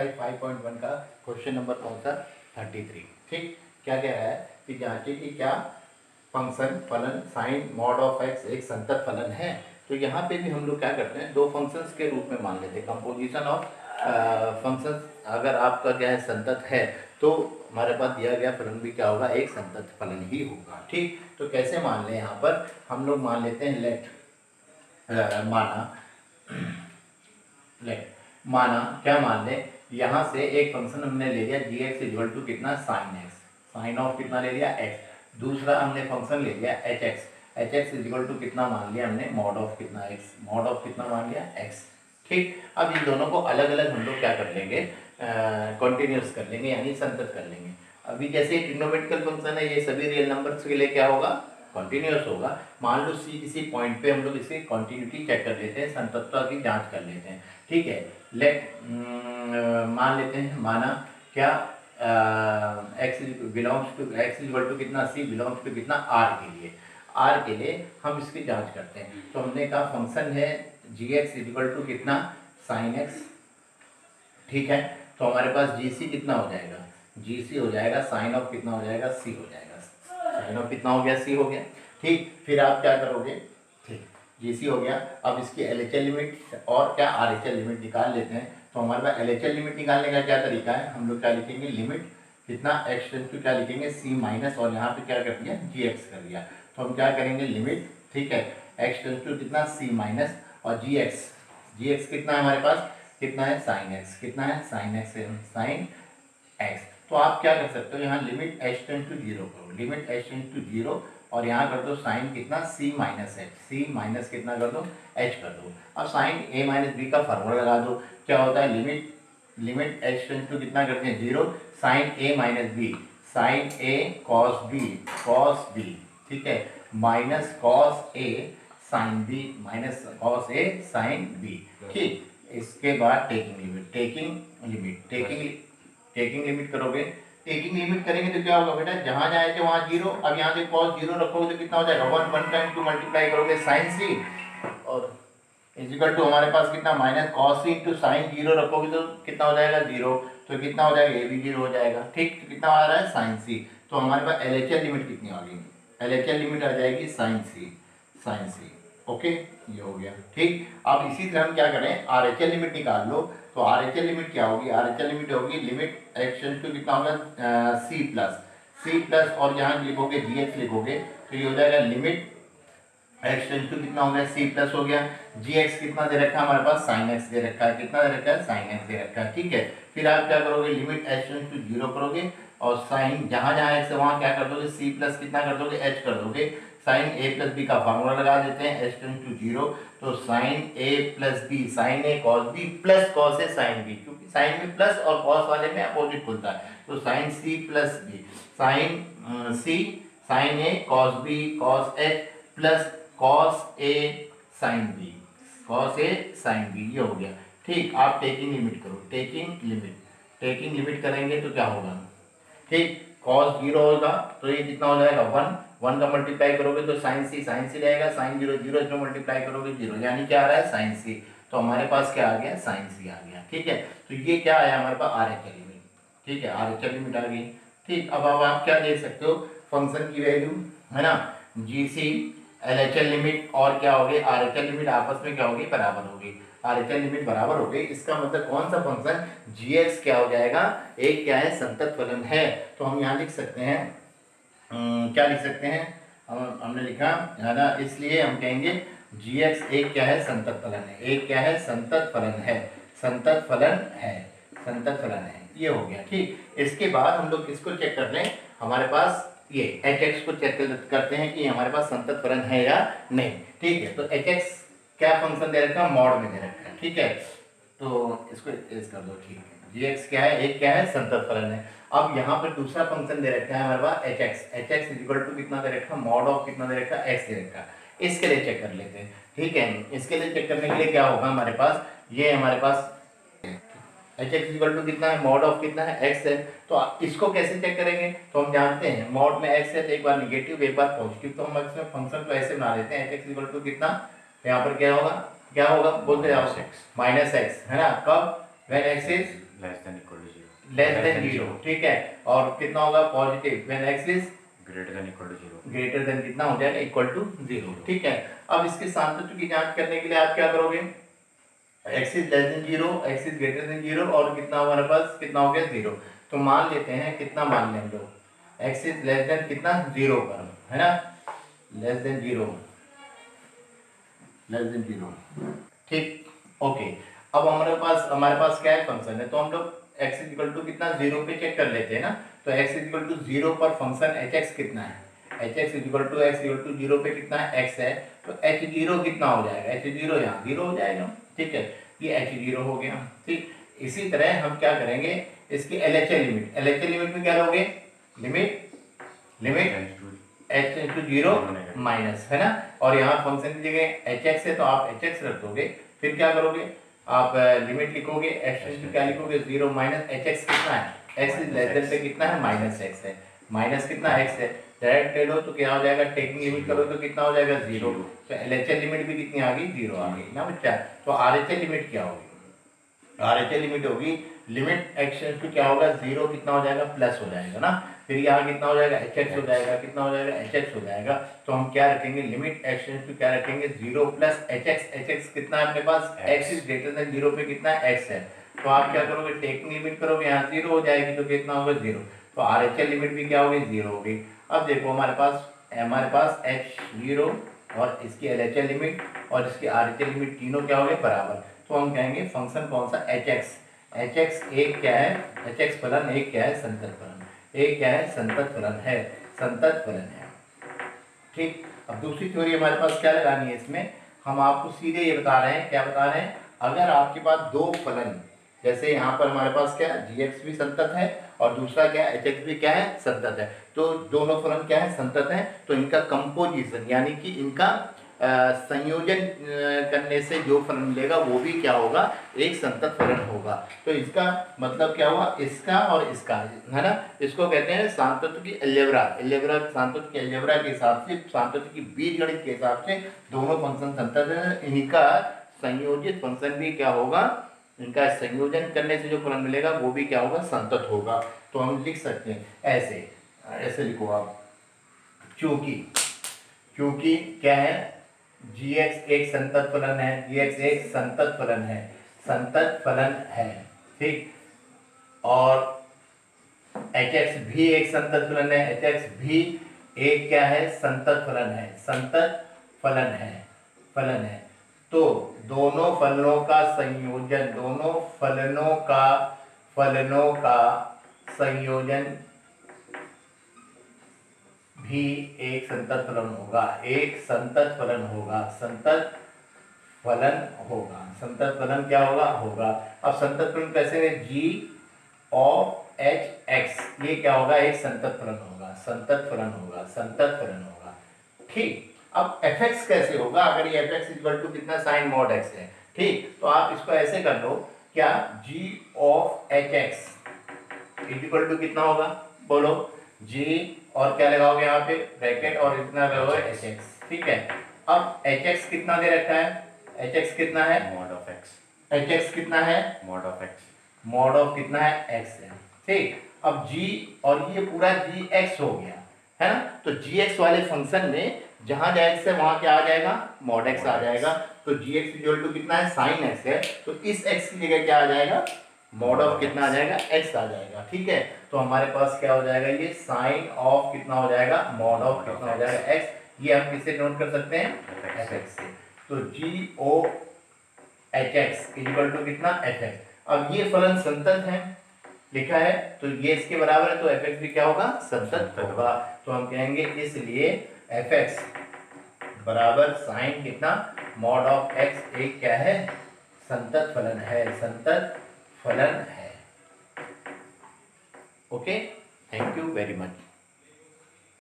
Exercise 5.1 का question number कौन सा 33। ठीक, क्या कह रहा है कि जांचिए कि क्या फंक्शन फलन साइन मॉड ऑफ एक्स एक संतत फलन है। तो यहाँ पे भी हम लोग क्या करते हैं, दो फंक्शंस के रूप में मान लेते हैं। कंपोजिशन ऑफ फंक्शंस अगर आपका क्या है संतत है तो हमारे पास दिया गया फलन भी क्या होगा, एक संतत फलन ही होगा। ठीक, तो कैसे मान लें, यहाँ पर हम लोग मान लेते हैं लेट माना क्या मान ले, यहाँ से एक फंक्शन हमने ले लिया जी एक्स इक्वल टू कितना साइन एक्स, साइन ऑफ कितना ले लिया एक्स। दूसरा हमने फंक्शन ले लिया h x, h x equal to कितना मान लिया हमने, मॉड ऑफ कितना एक्स, मॉड ऑफ कितना मान लिया एक्स। ठीक, अब इन दोनों को अलग अलग हम लोग क्या कर लेंगे, कॉन्टिन्यूस कर लेंगे यानी संतत कर लेंगे। अभी जैसे ट्रिग्नोमेट्रिकल फंक्शन है, ये सभी रियल नंबर्स के लिए क्या होगा, कॉन्टिन्यूस होगा। मान लो किसी पॉइंट पे हम लोग इसकी कॉन्टिन्यूटी चेक कर लेते हैं, संततता की जांच कर लेते हैं। ठीक है, मान लेते हैं, माना क्या x belongs to x equal to कितना सी बिलोंग्स टू कितना आर के लिए, आर के लिए हम इसकी जांच करते हैं। तो हमने कहा फंक्शन है जी एक्स इक्वल टू कितना साइन एक्स। ठीक है, तो हमारे पास जी सी कितना हो जाएगा, जी सी हो जाएगा साइन ऑफ कितना हो जाएगा, सी हो जाएगा, साइन ऑफ कितना हो गया, सी हो गया। ठीक, फिर आप क्या करोगे, ठीक जी सी हो गया। अब इसकी एल एच एल लिमिट और क्या आर एच एल लिमिट निकाल लेते हैं। तो हमारे पास एल एच एल लिमिट निकालने का क्या तरीका है, हम लोग क्या लिखेंगे, लिमिट कितना एक्स टेंस टू क्या लिखेंगे सी माइनस, और यहाँ पे क्या कर दिया जी एक्स कर दिया। तो हम क्या करेंगे लिमिट, ठीक है, एक्स टेंस टू कितना सी माइनस और जी एक्स कितना है हमारे पास, कितना है साइन एक्स, कितना है साइन एक्स, साइन एक्स। तो आप क्या कर सकते हो, यहाँ limit h tends to zero करो, limit h tends to zero और यहाँ कर दो साइन कितना c minus h, c minus कितना कर दो एच कर दो। अब साइन ए माइनस बी का फार्मूला लगा दो, क्या होता है लिमिट एच टेंस टू कितना करते हैं zero, sign a minus B, sine a cos B, ठीक है, minus cos a sine B, minus cos a sine B. ठीक, इसके बाद टेकिंग लिमिट करोगे, टेकिंग लिमिट करेंगे तो क्या होगा बेटा, जहां जाए थे वहां जीरो। अब यहाँ से कॉस जीरो रखोगे तो कितना हो जाएगा, वन टाइम टू मल्टीप्लाई करोगे साइन सी और इजिकल टू हमारे पास कितना माइनस कॉस सी इंटू साइन जीरो रखोगे तो कितना हो जाएगा जीरो, तो कितना हो जाएगा, ये भी जीरो हो जाएगा। ठीक, तो कितना आ रहा है साइन सी। तो हमारे पास एल एच एल लिमिट कितनी आ गई, एल एच एल लिमिट आ जाएगी साइन सी। ओके, ये हो गया। ठीक, अब इसी तरह हम क्या करें, आर एच एल लिमिट निकाल लो। तो आर एच एल लिमिट क्या होगी, आर एच एल लिमिट होगी लिमिट एक्स टेंस टू कितना होगा सी प्लस और यहाँ लिखोगे जी एक्स लिखोगे तो ये हो जाएगा लिमिट एक्स टेंस टू कितना हो गया सी प्लस हो गया, जी एक्स कितना दे रखा है हमारे पास, साइन एक्स दे रखा है, कितना दे रखा है साइन एक्स दे रखा है। ठीक है, फिर आप क्या करोगे, limit x tends to zero करोगे और साइन जहाँ जहाँ एक्स है वहाँ क्या कर दोगे, सी प्लस कितना कर दोगे एच कर दोगे। साइन ए प्लस बी का फार्मूला लगा देते हैं, एच टेंस टू जीरो, तो sine a plus b, sine a cos b plus cos a sine b, क्योंकि साइन में प्लस और कॉस वाले में अपोजिट खुलता है। तो sine c plus b, sine c sine a cos b cos h plus cos a sine b, cos a sine b, ये हो गया। ठीक, आप टेकिंग लिमिट करो, टेकिंग लिमिट करेंगे तो क्या होगा, ठीक, कॉस जीरो होगा तो ये कितना हो जाएगा वन का मल्टीप्लाई करोगे तो साइन सी रहेगा, साइन जीरो इसमें मल्टीप्लाई करोगे जीरो, यानी क्या आ रहा है साइन सी। तो हमारे पास क्या आ गया, साइन सी आ गया। ठीक है, तो ये क्या आया हमारे पास आर एच एल लिमिट। ठीक है, आर एच एल लिमिट आ गई। ठीक, अब आप क्या देख सकते हो, फंक्शन की वैल्यू है ना, G C L H L limit और क्या होगी आर एच एल लिमिट आपस में क्या होगी, बराबर होगी, आर एच एल लिमिट बराबर हो गई। इसका मतलब कौन सा फंक्शन जी एक्स क्या हो जाएगा, एक क्या है संतत फलन है। तो हम यहाँ लिख सकते हैं, क्या लिख सकते हैं, हमने लिखा है ना, इसलिए हम कहेंगे जी एक्स एक क्या है संतत फलन है, एक क्या है संतत फलन है, संतत फलन है, ये हो गया। ठीक, इसके बाद हम लोग किसको चेक कर लें, हमारे पास ये एच एक्स को चेक करते हैं कि हमारे पास संतत फलन है या नहीं। ठीक है, तो एच एक्स क्या फंक्शन दे रखा है, मॉड में दे रखा है। ठीक है, तो इसको इस कर दो। ठीक है, जी एक्स क्या है, एक क्या है संतत फलन है। अब यहाँ पर दूसरा फंक्शन दे रखा है हमारे पास एच एक्स इक्वल टू कितना दे रखा है, मॉड ऑफ कितना दे रखा है, एक्स दे रखा है। इसके लिए चेक कर लेते हैं। ठीक है, इसके लिए चेक करने के लिए क्या होगा हमारे पास, ये हमारे पास एच एक्स इक्वल टू कितना है, मॉड ऑफ कितना है, एक्स है। तो इसको कैसे चेक करेंगे, तो हम जानते हैं मॉड में एक्स है तो एक बार निगेटिव एक बार पॉजिटिव, तो हम इसमें फंक्शन को ऐसे बना लेते हैं, एच एक्स इक्वल टू कितना, यहाँ पर क्या होगा बोलते जाओ माइनस एक्स, है ना, कब, when x is less than equal to zero, less than zero, ठीक है। और कितना होगा positive when x is greater than equal to zero, greater than कितना हो जाएगा इक्वल टू जीरो, ठीक है। अब इसके सांतत्व की जांच करने के लिए आप क्या करोगे, x is less than zero, x is greater than zero, और कितना हमारे पास कितना हो गया जीरो। तो मान लेते हैं, कितना मान लें हम लोग, एक्स इज लेस देन कितना जीरो पर, है ना, less than zero, less than zero, ठीक, ओके। अब हमारे पास क्या है, फंक्शन है, तो हम लोग x इज इक्वल टू कितना जीरो पे चेक कर लेते हैं ना। तो x is equal to zero पर फंक्शन hx कितना है, hx is equal to x equal to zero पे कितना है x है, तो h जीरो कितना हो जाएगा, h जीरो यहाँ जीरो हो जाएगा, ठीक है, ये h जीरो हो गया, ठीक। इसी तरह हम क्या करेंगे, इसकी LHL लिमिट, LHL लिमिट में क्या लोगे, limit h into zero minus, है ना, और यहाँ फंक्शन की जगह hx है तो आप hx रख दोगे, फिर क्या करोगे आप लिमिट लिखोगे, x इंटू क्या लिखोगे जीरो माइनस hx कितना है, x इज लेस देन पे कितना है माइनस x है, माइनस कितना x है, डायरेक्ट ले लो तो क्या हो जाएगा, टेकिंग लिमिट करो तो कितना हो जाएगा जीरो, तो LHL लिमिट भी कितनी आ गई जीरो आ गई ना बच्चा। तो RHL लिमिट क्या होगी, RHL लिमिट होगी लिमिट x इंटू क्या होगा जीरो कितना हो जाएगा प्लस हो जाएगा ना, फिर यहाँ कितना हो जाएगा hx हो जाएगा, कितना हो जाएगा hx हो जाएगा, तो हम क्या रखेंगे लिमिट x इंटू क्या रखेंगे जीरो प्लस hx, hx कितना है अपने पास x is greater than zero पे कितना है x है, तो आप क्या करोगे टेकिंग लिमिट करोगे, यहाँ जीरो हो जाएगी तो कितना होगा जीरो, तो RHL लिमिट भी क्या होगी जीरो होगी। अब देखो हमारे पास h जीरो और इसकी LHL लिमिट और इसकी RHL लिमिट तीनों क्या हो गए बराबर, तो हम कहेंगे फंक्शन कौन सा hx एक क्या है, hx फलन एक क्या है संतत फलन, एक क्या है संतत फलन है, संतत फलन है, ठीक। अब दूसरी थ्योरी हमारे पास क्या लगानी है, इसमें हम आपको सीधे ये बता रहे हैं, क्या बता रहे हैं, अगर आपके पास दो फलन, जैसे यहाँ पर हमारे पास क्या gx भी संतत है और दूसरा क्या है hx भी क्या है संतत है, तो दोनों फलन क्या है संतत है, तो इनका कंपोजिशन यानी कि इनका संयोजन करने से जो फलन मिलेगा वो भी क्या होगा एक संतत फलन होगा। तो इसका मतलब क्या हुआ, इसका और इसका, है ना, इसको कहते हैं सांतत्व की अलजेब्रा, सांतत्व की अलजेब्रा के हिसाब से, सांतत्व की बीजगणित के हिसाब से दोनों फंक्शन संतत है, इनका संयोजित फंक्शन भी क्या होगा, इनका संयोजन करने से जो फलन मिलेगा वो भी क्या होगा संतत होगा। तो हम लिख सकते हैं ऐसे, ऐसे लिखो आप, क्योंकि क्या है gx एक संतत फलन है, gx एक संतत फलन है, संतत फलन है, ठीक, और hx भी एक संतत फलन है, hx भी एक क्या है संतत फलन है, संतत फलन है, तो दोनों फलनों का संयोजन, दोनों फलनों का संयोजन भी एक संतत फलन होगा, एक संतत फलन होगा, संतत फलन क्या होगा। अब संतत फलन कैसे है, g ऑफ hx ये क्या होगा एक संतत फलन होगा, ठीक। अब fx कैसे होगा, अगर ये fx इक्वल टू कितना साइन मॉड x है, ठीक, तो आप इसको ऐसे कर लो, क्या g of hx equal to कितना होगा, बोलो g और क्या लगाओगे यहाँ पे ब्रैकेट और इतना लगाओगे hx, ठीक है। अब hx कितना दे रखा है, hx कितना है मॉड ऑफ x, hx कितना है mod of x, mod of कितना है x है, ठीक। अब g और ये पूरा gx हो गया है ना, तो gx वाले फंक्शन में जहां x है वहां क्या आ जाएगा मॉड x आ जाएगा, तो gx इक्वल टू कितना है साइन x है, तो इस x की जगह क्या आ जाएगा मॉड ऑफ कितना आ जाएगा x आ जाएगा, ठीक है। तो हमारे पास क्या हो जाएगा ये साइन ऑफ कितना हो जाएगा मॉड ऑफ कितना हो जाएगा x, ये हम किससे नोट कर सकते हैं fx से, तो g o hx equal to कितना fx। अब ये फलन संतत है लिखा है, तो ये इसके बराबर है, तो fx भी क्या होगा संतत होगा, तो हम कहेंगे इसलिए fx बराबर साइन कितना मॉड ऑफ x एक क्या है संतत फलन है, okay, thank you very much.